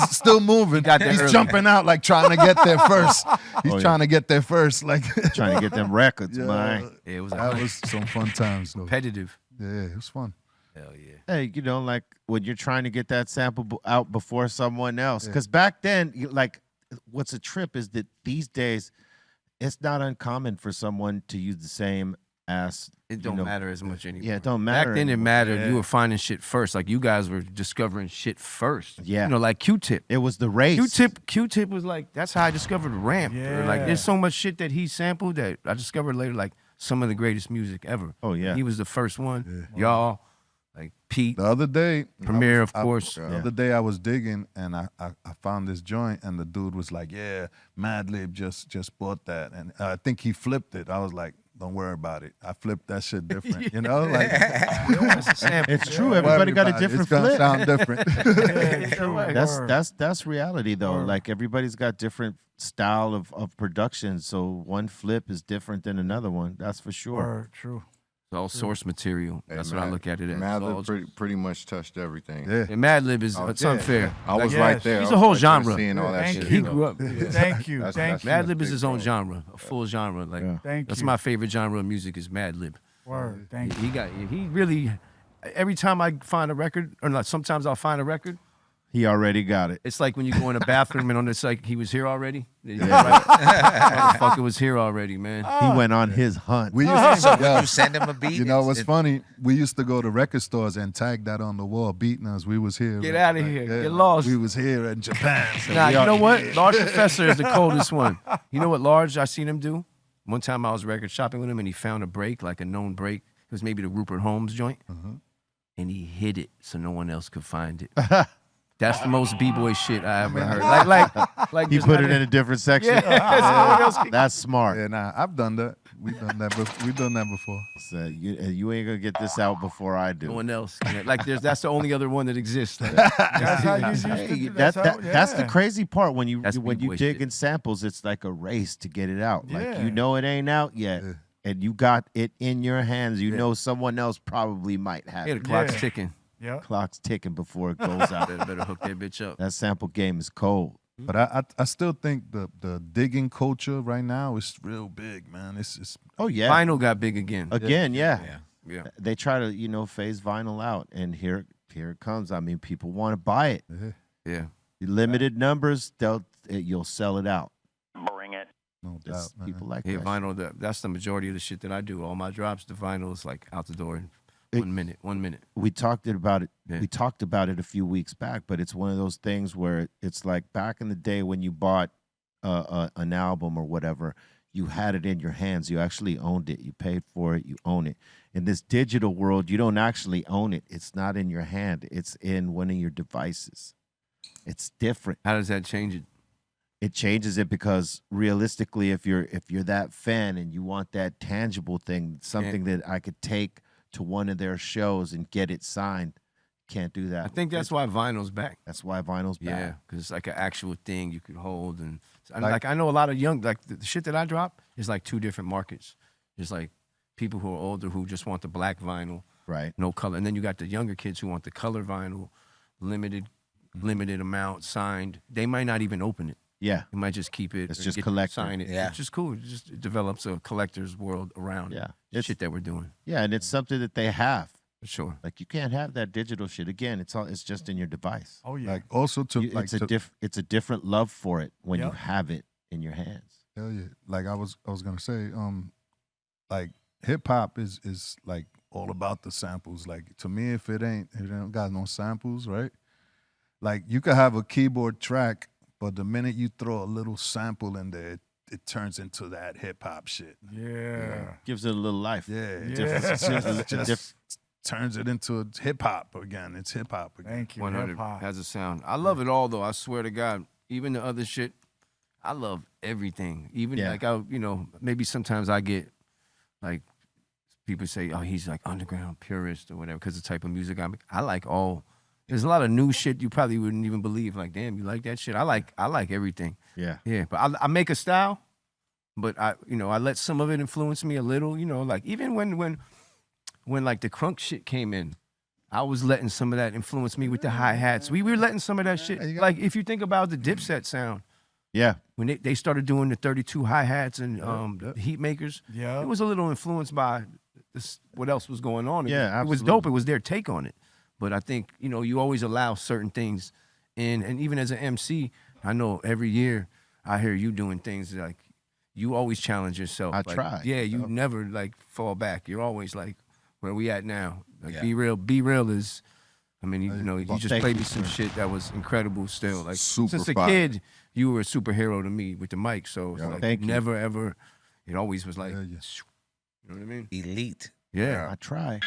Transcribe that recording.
he's still moving. He's jumping out like trying to get there first. He's trying to get there first, like trying to get them records, man. Yeah, that was some fun times. Though. Competitive. Yeah, it was fun. Hell yeah. Hey, you know, like when you're trying to get that sample out before someone else, because back then, like, what's a trip is that these days, it's not uncommon for someone to use the same as. It don't matter as much anymore. Yeah, it don't matter. Back then anymore. it mattered. Yeah. You were finding shit first. Like you guys were discovering shit first. Yeah. You know, like Q-Tip. It was the race. Q-Tip was like, that's how I discovered Ramp. Yeah. Or like there's so much shit that he sampled that I discovered later, like some of the greatest music ever. Oh, yeah. He was the first one. Yeah. Y'all, like Pete. The other day. Premier, of course. The other day I was digging and I found this joint and the dude was like, yeah, Madlib just bought that. And I think he flipped it. I was like, don't worry about it. I flipped that shit different, you know? Like it's true. Everybody got a different flip. It's gonna sound different. That's reality though. Like everybody's got different style of production. So one flip is different than another one. That's for sure. True. It's all source material. That's what I look at it as. Madlib pretty much touched everything. Yeah. And Madlib is it's unfair. I was right there. He's a whole genre. Seeing all that shit. He grew up. Thank you. Thank you. Madlib is his own genre, a full genre. Like that's my favorite genre of music is Madlib. Word. Thank you. He really. Every time I find a record, or not, sometimes I'll find a record. He already got it. It's like when you go in a bathroom and it's like he was here already. Motherfucker was here already, man. He went on his hunt. We used to, when you send him a beat. You know what's funny? We used to go to record stores and tag that on the wall, beating us. We was here. Get out of here. Get lost. We was here in Japan. So nah, you know what? Large Professor is the coldest one. You know what Large I seen him do? One time I was record shopping with him and he found a break, like a known break. It was maybe the Rupert Holmes joint. And he hid it so no one else could find it. That's the most b-boy shit I ever heard. Like he put it in a different section. Yeah, that's smart. Yeah, nah, I've done that. We've done that before. So you ain't gonna get this out before I do. No one else. Like that's the only other one that exists. Like, That's how you used to do. That's the crazy part when you dig in samples. It's like a race to get it out. Like you know it ain't out yet. And you got it in your hands. You know someone else probably might have it. The clock's ticking. Yeah. Clock's ticking before it goes out. Better hook that bitch up. That sample game is cold. But I still think the digging culture right now is real big, man. It's oh yeah. Vinyl got big again. Yeah. They try to phase vinyl out, and here it comes. I mean, people want to buy it. Yeah. Limited numbers, you'll sell it out. Bring it. No doubt, man. People like that. Vinyl. That's the majority of the shit that I do. All my drops, the vinyl is like out the door in 1 minute. 1 minute. We talked about it. Yeah. We talked about it a few weeks back, but it's one of those things where it's like back in the day when you bought an album or whatever, you had it in your hands. You actually owned it. You paid for it. You own it. In this digital world, you don't actually own it. It's not in your hand. It's in one of your devices. It's different. How does that change it? It changes it because realistically, if you're that fan and you want that tangible thing, something that I could take to one of their shows and get it signed, can't do that. I think that's why vinyl's back. That's why vinyl's back. Yeah, because it's like an actual thing you could hold. And like I know a lot of young, like the shit that I drop is like two different markets. There's like people who are older who just want the black vinyl, right? No color. And then you got the younger kids who want the color vinyl, limited amount, signed. They might not even open it. Yeah. You might just keep it. It's just collector. Sign it. Yeah. It's just cool. It develops a collector's world around the shit that we're doing. Yeah, and it's something that they have. For sure. Like you can't have that digital shit. Again, it's just in your device. Oh yeah. Like also it's a different love for it when you have it in your hands. Hell yeah. Like I was gonna say, like hip hop is like all about the samples. Like to me, if it don't got no samples, right? Like you could have a keyboard track, but the minute you throw a little sample in there, it turns into that hip hop shit. Yeah. Gives it a little life. Yeah. Yeah. Just turns it into hip hop again. It's hip hop again. Thank you. 100 hip-hop. has a sound. I love it all though. I swear to God. Even the other shit, I love everything. Even like maybe sometimes I get like people say, oh, he's like underground purist or whatever because the type of music I make. I like all. There's a lot of new shit you probably wouldn't even believe. Like, damn, you like that shit? I like everything. Yeah. Yeah. But I make a style, but I let some of it influence me a little. Like even when like the crunk shit came in, I was letting some of that influence me with the hi-hats. We were letting some of that shit. Like, if you think about the Dipset sound, Yeah. when they started doing the 32 hi-hats and the heat makers, Yeah. it was a little influenced by this, what else was going on. Yeah, It was dope. It was their take on it. But I think, you know, you always allow certain things in. And even as an MC, I know every year I hear you doing things like, you always challenge yourself. I Like, try. Yeah, you never, like, fall back. You're always like, where we at now? Like, Yeah. Be Real is, I mean, you know, you Well, just thank played you, me some sir. shit that was incredible still. Like, Super since a fire. kid, you were a superhero to me with the mic. So it's like, Thank you. never, ever, it always was like, Yeah, yeah. you know what I mean? Elite. Yeah. I try.